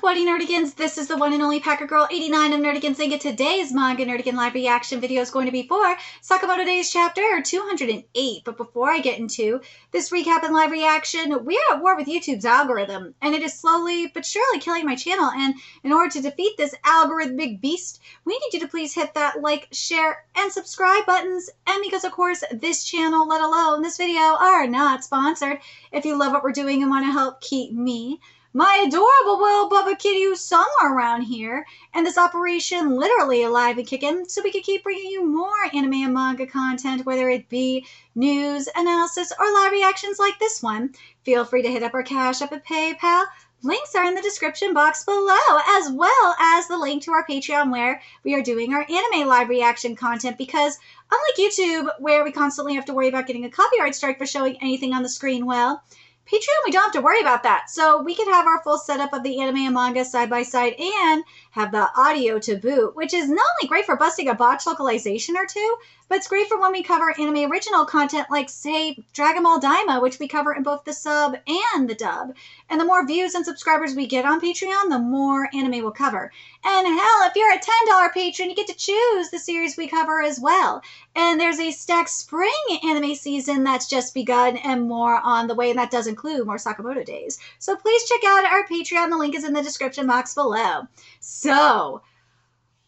What nerdigans? This is the one and only Packer Girl 89 of Nerdigans, and today's Manga Nerdigan live reaction video is going to be for Sakamoto Days chapter 208. But before I get into this recap and live reaction, we are at war with YouTube's algorithm, and it is slowly but surely killing my channel. And in order to defeat this algorithmic beast, we need you to please hit that like, share, and subscribe buttons. And because, of course, this channel, let alone this video, are not sponsored. If you love what we're doing and want to help keep me, my adorable little Bubba Kitty somewhere around here, and this operation literally alive and kicking, so we can keep bringing you more anime and manga content, whether it be news, analysis, or live reactions like this one. Feel free to hit up our Cash App and PayPal. Links are in the description box below, as well as the link to our Patreon where we are doing our anime live reaction content, because unlike YouTube, where we constantly have to worry about getting a copyright strike for showing anything on the screen, well, Patreon, we don't have to worry about that. So we can have our full setup of the anime and manga side by side and have the audio to boot, which is not only great for busting a botch localization or two, but it's great for when we cover anime original content like, say, Dragon Ball Daima, which we cover in both the sub and the dub. And the more views and subscribers we get on Patreon, the more anime we'll cover. And hell, if you're a $10 patron, you get to choose the series we cover as well. And there's a stacked spring anime season that's just begun and more on the way, and that does include more Sakamoto Days. So please check out our Patreon. The link is in the description box below. So,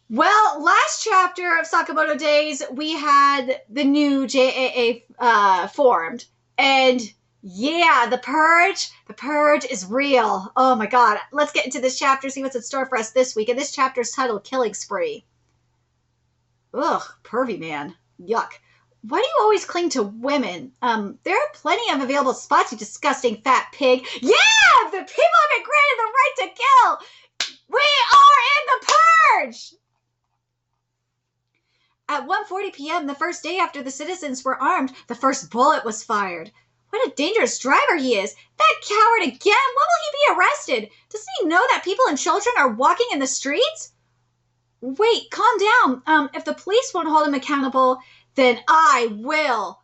well, last chapter of Sakamoto Days, we had the new JAA formed. And yeah, the Purge is real. Oh my god. Let's get into this chapter, see what's in store for us this week. And this chapter is titled Killing Spree. Ugh, pervy man. Yuck. Why do you always cling to women? There are plenty of available spots, you disgusting fat pig. Yeah! The people have been granted the right to kill! We are in the Purge! At 1:40 p.m., the first day after the citizens were armed, the first bullet was fired. What a dangerous driver he is. That coward again? When will he be arrested? Doesn't he know that people and children are walking in the streets? Wait, calm down. If the police won't hold him accountable, then I will.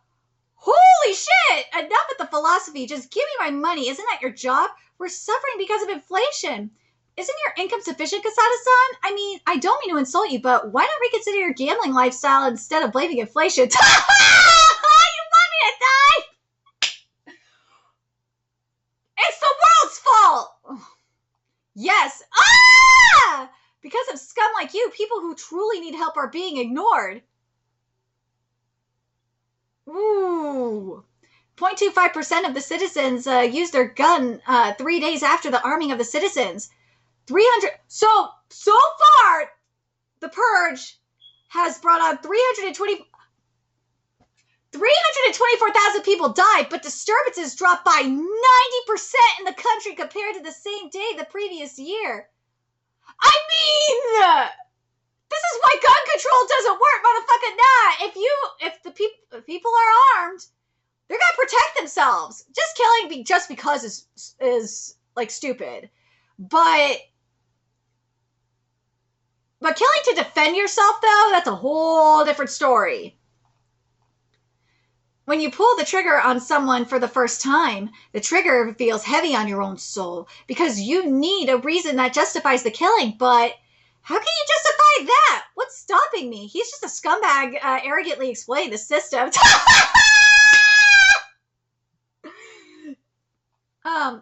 Holy shit! Enough with the philosophy. Just give me my money. Isn't that your job? We're suffering because of inflation. Isn't your income sufficient, Kasada-san? I mean, I don't mean to insult you, but why not reconsider your gambling lifestyle instead of blaming inflation? You want me to die? It's the world's fault! Yes. Ah! Because of scum like you, people who truly need help are being ignored. Ooh. 0.25% of the citizens used their gun 3 days after the arming of the citizens. 300. So far, the Purge has brought on 324,000 people died, but disturbances dropped by 90% in the country compared to the same day the previous year. I mean, this is why gun control doesn't work, motherfucker. Nah, if the people are armed, they're gonna protect themselves. Just killing just because is like stupid, but killing to defend yourself, though, that's a whole different story. When you pull the trigger on someone for the first time, the trigger feels heavy on your own soul because you need a reason that justifies the killing, but how can you justify that? What's stopping me? He's just a scumbag arrogantly exploiting the system.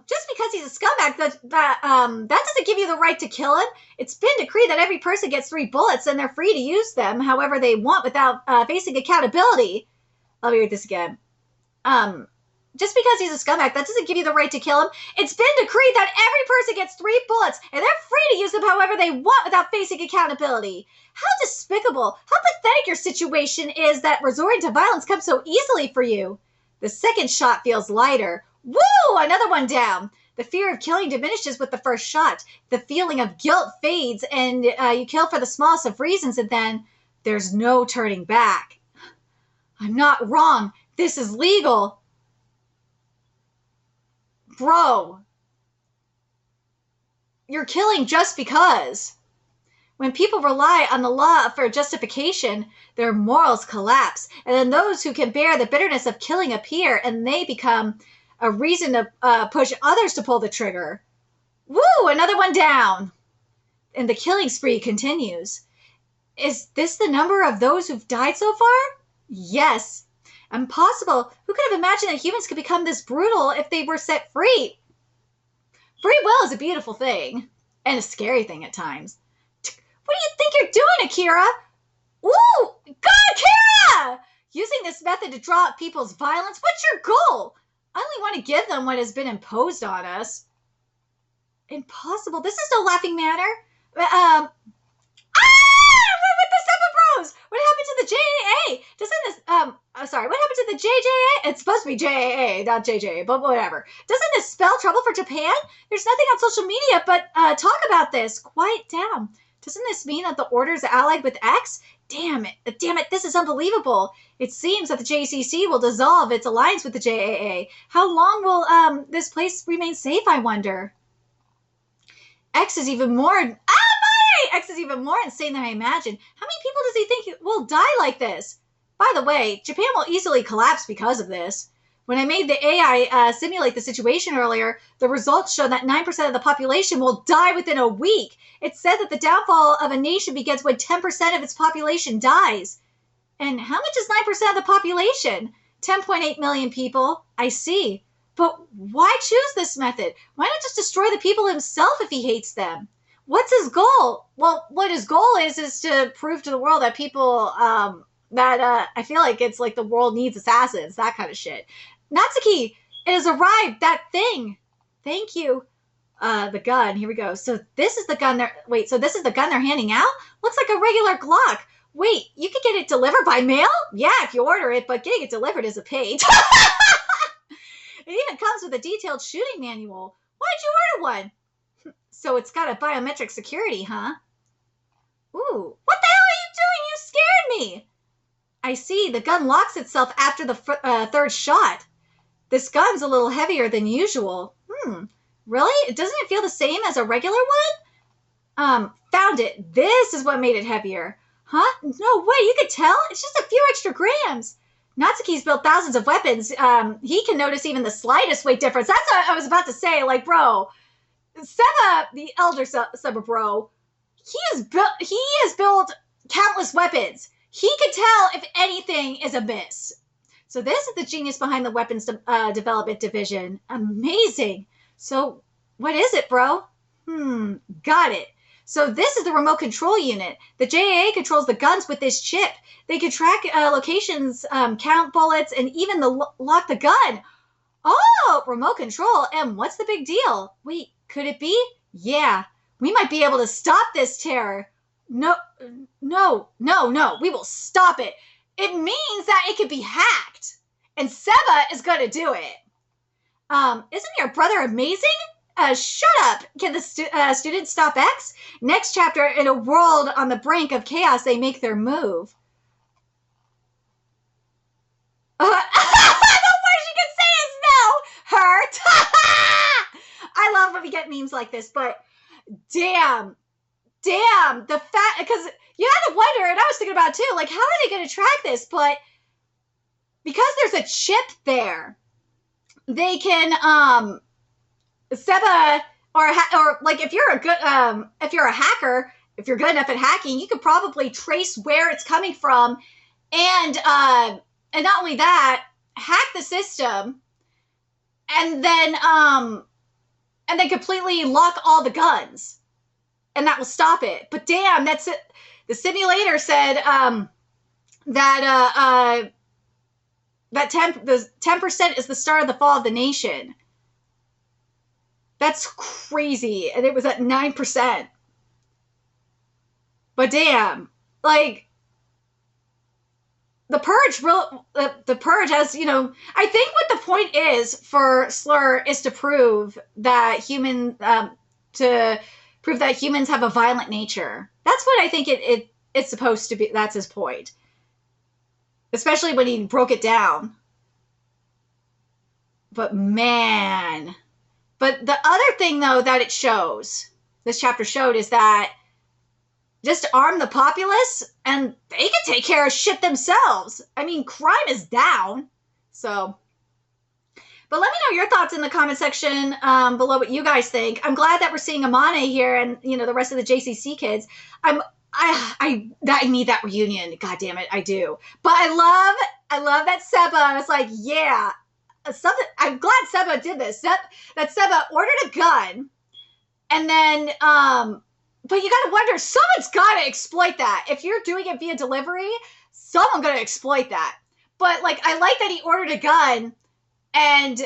Just because he's a scumbag, that doesn't give you the right to kill him. It's been decreed that every person gets 3 bullets and they're free to use them however they want without facing accountability. Let me read this again. Just because he's a scumbag, that doesn't give you the right to kill him. It's been decreed that every person gets 3 bullets and they're free to use them however they want without facing accountability. How despicable, how pathetic your situation is that resorting to violence comes so easily for you. The second shot feels lighter. Woo! Another one down. The fear of killing diminishes with the first shot. The feeling of guilt fades, and you kill for the smallest of reasons, and then there's no turning back. I'm not wrong. This is legal. Bro. You're killing just because. When people rely on the law for justification, their morals collapse, and then those who can bear the bitterness of killing appear, and they become a reason to push others to pull the trigger. Woo! Another one down. And the killing spree continues. Is this the number of those who've died so far? Yes. Impossible. Who could have imagined that humans could become this brutal if they were set free? Free will is a beautiful thing. And a scary thing at times. What do you think you're doing, Akira? Ooh! God, Akira! Using this method to draw out people's violence? What's your goal? I only want to give them what has been imposed on us. Impossible. This is no laughing matter. With the Seven Bros? What happened to the JAA? Doesn't this, sorry, what happened to the JJA? It's supposed to be JAA, not JJA, but whatever. Doesn't this spell trouble for Japan? There's nothing on social media, but talk about this. Quiet down. Doesn't this mean that the order's allied with X? Damn it, this is unbelievable. It seems that the JCC will dissolve its alliance with the JAA. How long will this place remain safe, I wonder? X is even more insane than I imagined. How many people does he think will die like this? By the way, Japan will easily collapse because of this. When I made the AI simulate the situation earlier, the results show that 9% of the population will die within a week. It said that the downfall of a nation begins when 10% of its population dies. And how much is 9% of the population? 10.8 million people. I see. But why choose this method? Why not just destroy the people himself if he hates them? What's his goal? Well, what his goal is to prove to the world that people, I feel like it's like the world needs assassins, that kind of shit. Natsuki, it has arrived, that thing. Thank you. The gun, here we go. So this is the gun this is the gun they're handing out? Looks like a regular Glock. Wait, you can get it delivered by mail? Yeah, if you order it, but getting it delivered is a pain. It even comes with a detailed shooting manual. Why'd you order one? So it's got a biometric security, huh? Ooh, what the hell are you doing? You scared me. I see, the gun locks itself after the third shot. This gun's a little heavier than usual. Really? Doesn't it feel the same as a regular one? Found it. This is what made it heavier. Huh? No way, you could tell? It's just a few extra grams. Natsuki's built thousands of weapons. He can notice even the slightest weight difference. That's what I was about to say. Like, bro, Seba, the elder Seba bro, he has built countless weapons. He could tell if anything is amiss. So this is the genius behind the weapons development division. Amazing. So what is it, bro? Got it. So this is the remote control unit. The JAA controls the guns with this chip. They can track locations, count bullets, and even lock the gun. Oh, remote control. And what's the big deal? Wait, could it be? Yeah, we might be able to stop this terror. No. We will stop it. It means that it can be hacked. And Seba is going to do it. Isn't your brother amazing? Shut up! Can the students stop X? Next chapter, in a world on the brink of chaos, they make their move. The worst you can say is no! Hurt! I love when we get memes like this, but damn, the fact, because you had to wonder, and I was thinking about it too, like, how are they going to track this? But because there's a chip there, they can, Seba, or like if you're a hacker, if you're good enough at hacking, you could probably trace where it's coming from, and not only that, hack the system, and then completely lock all the guns, and that will stop it. But damn, that's it. The simulator said that 10% is the start of the fall of the nation. That's crazy. And it was at 9%. But damn, like, the Purge has, I think what the point is for Slur is to prove that humans have a violent nature. That's what I think it's supposed to be. That's his point. Especially when he broke it down. But man. But the other thing, though, that this chapter showed, is that just arm the populace and they can take care of shit themselves. I mean, crime is down. So, But let me know your thoughts in the comment section below what you guys think. I'm glad that we're seeing Amane here and, you know, the rest of the JCC kids. I need that reunion. God damn it, I do. But I love that Seba. I was like, yeah, something. I'm glad Seba did this. That Seba ordered a gun, and then, but you gotta wonder, someone's gotta exploit that. If you're doing it via delivery, someone's gonna exploit that. But like, I like that he ordered a gun and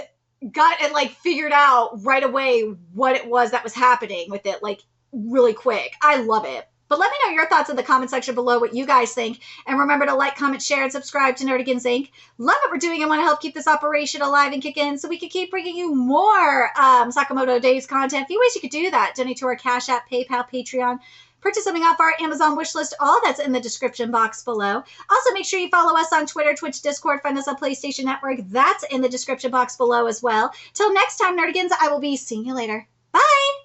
got it, like, figured out right away what it was that was happening with it, like, really quick. I love it. But let me know your thoughts in the comment section below, what you guys think. And remember to like, comment, share, and subscribe to Nerdigans Inc. Love what we're doing and want to help keep this operation alive and kicking so we can keep bringing you more Sakamoto Days content. A few ways you could do that. Donate to our Cash App, PayPal, Patreon. Purchase something off our Amazon wish list. All that's in the description box below. Also, make sure you follow us on Twitter, Twitch, Discord. Find us on PlayStation Network. That's in the description box below as well. Till next time, Nerdigans, I will be seeing you later. Bye!